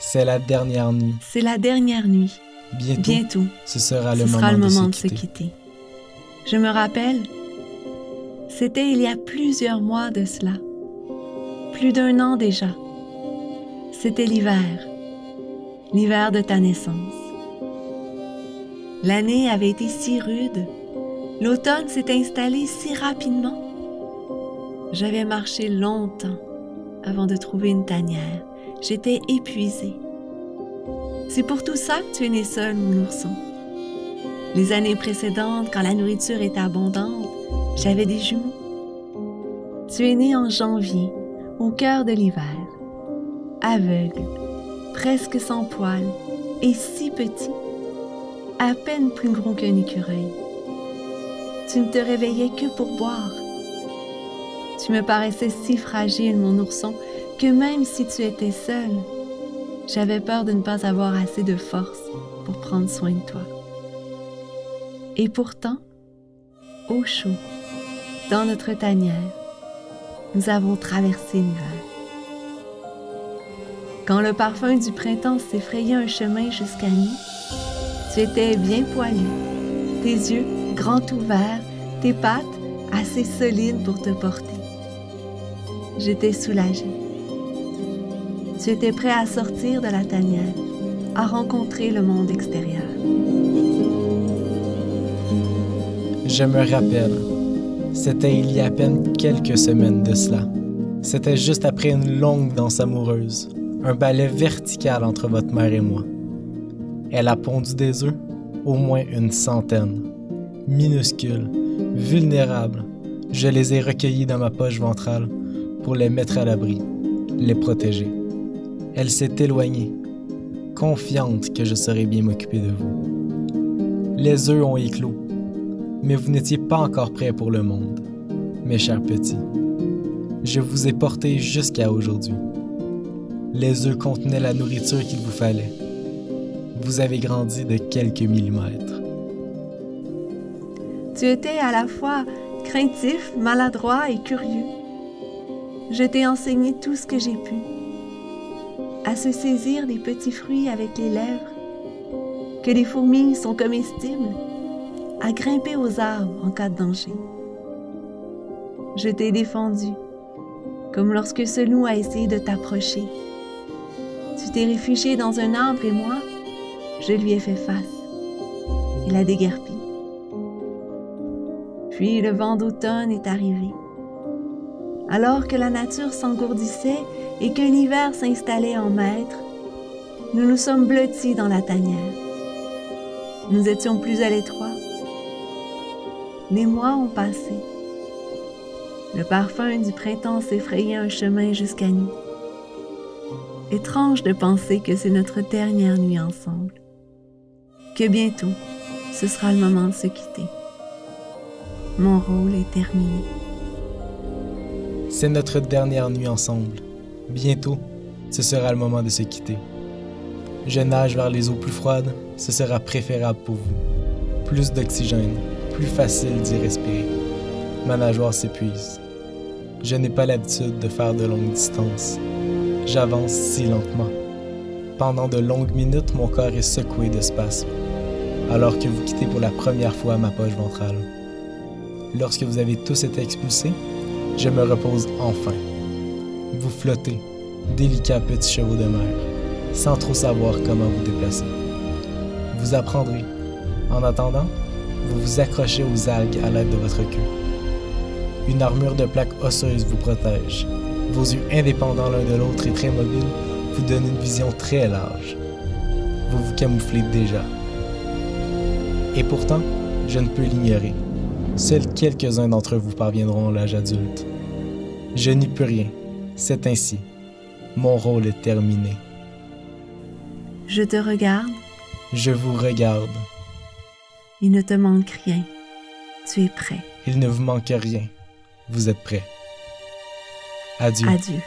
C'est la dernière nuit. C'est la dernière nuit. Bientôt, ce sera le moment de se quitter. Je me rappelle, c'était il y a plusieurs mois de cela. Plus d'1 an déjà. C'était l'hiver de ta naissance. L'année avait été si rude, l'automne s'est installé si rapidement. J'avais marché longtemps avant de trouver une tanière. J'étais épuisée. C'est pour tout ça que tu es né seul, mon ourson. Les années précédentes, quand la nourriture était abondante, j'avais des jumeaux. Tu es né en janvier, au cœur de l'hiver, aveugle, presque sans poils et si petit, à peine plus gros qu'un écureuil. Tu ne te réveillais que pour boire. Tu me paraissais si fragile, mon ourson, que même si tu étais seul, j'avais peur de ne pas avoir assez de force pour prendre soin de toi. Et pourtant, au chaud, dans notre tanière, nous avons traversé l'hiver. Quand le parfum du printemps s'effrayait un chemin jusqu'à nous, tu étais bien poilu, tes yeux grands ouverts, tes pattes assez solides pour te porter. J'étais soulagée. Tu étais prêt à sortir de la tanière, à rencontrer le monde extérieur. Je me rappelle, c'était il y a à peine quelques semaines de cela. C'était juste après une longue danse amoureuse, un ballet vertical entre votre mère et moi. Elle a pondu des œufs, au moins 100. Minuscules, vulnérables, je les ai recueillis dans ma poche ventrale pour les mettre à l'abri, les protéger. Elle s'est éloignée, confiante que je saurais bien m'occuper de vous. Les œufs ont éclos, mais vous n'étiez pas encore prêts pour le monde, mes chers petits. Je vous ai portés jusqu'à aujourd'hui. Les œufs contenaient la nourriture qu'il vous fallait. Vous avez grandi de quelques millimètres. Tu étais à la fois craintif, maladroit et curieux. Je t'ai enseigné tout ce que j'ai pu. À se saisir des petits fruits avec les lèvres, que les fourmis sont comestibles, à grimper aux arbres en cas de danger. Je t'ai défendu, comme lorsque ce loup a essayé de t'approcher. Tu t'es réfugié dans un arbre et moi, je lui ai fait face. Il a déguerpi. Puis le vent d'automne est arrivé. Alors que la nature s'engourdissait et que l'hiver s'installait en maître, nous nous sommes blottis dans la tanière. Nous étions plus à l'étroit. Les mois ont passé. Le parfum du printemps s'effrayait un chemin jusqu'à nous. Étrange de penser que c'est notre dernière nuit ensemble. Que bientôt, ce sera le moment de se quitter. Mon rôle est terminé. C'est notre dernière nuit ensemble. Bientôt, ce sera le moment de se quitter. Je nage vers les eaux plus froides, ce sera préférable pour vous. Plus d'oxygène, plus facile d'y respirer. Ma nageoire s'épuise. Je n'ai pas l'habitude de faire de longues distances. J'avance si lentement. Pendant de longues minutes, mon corps est secoué de spasmes, alors que vous quittez pour la première fois ma poche ventrale. Lorsque vous avez tous été expulsés, je me repose enfin. Vous flottez, délicats petits chevaux de mer, sans trop savoir comment vous déplacer. Vous apprendrez. En attendant, vous vous accrochez aux algues à l'aide de votre queue. Une armure de plaques osseuses vous protège. Vos yeux indépendants l'un de l'autre et très mobiles vous donnent une vision très large. Vous vous camouflez déjà. Et pourtant, je ne peux l'ignorer. Seuls quelques-uns d'entre vous parviendront à l'âge adulte. Je n'y peux rien. C'est ainsi. Mon rôle est terminé. Je te regarde. Je vous regarde. Il ne te manque rien. Tu es prêt. Il ne vous manque rien. Vous êtes prêts. Adieu. Adieu.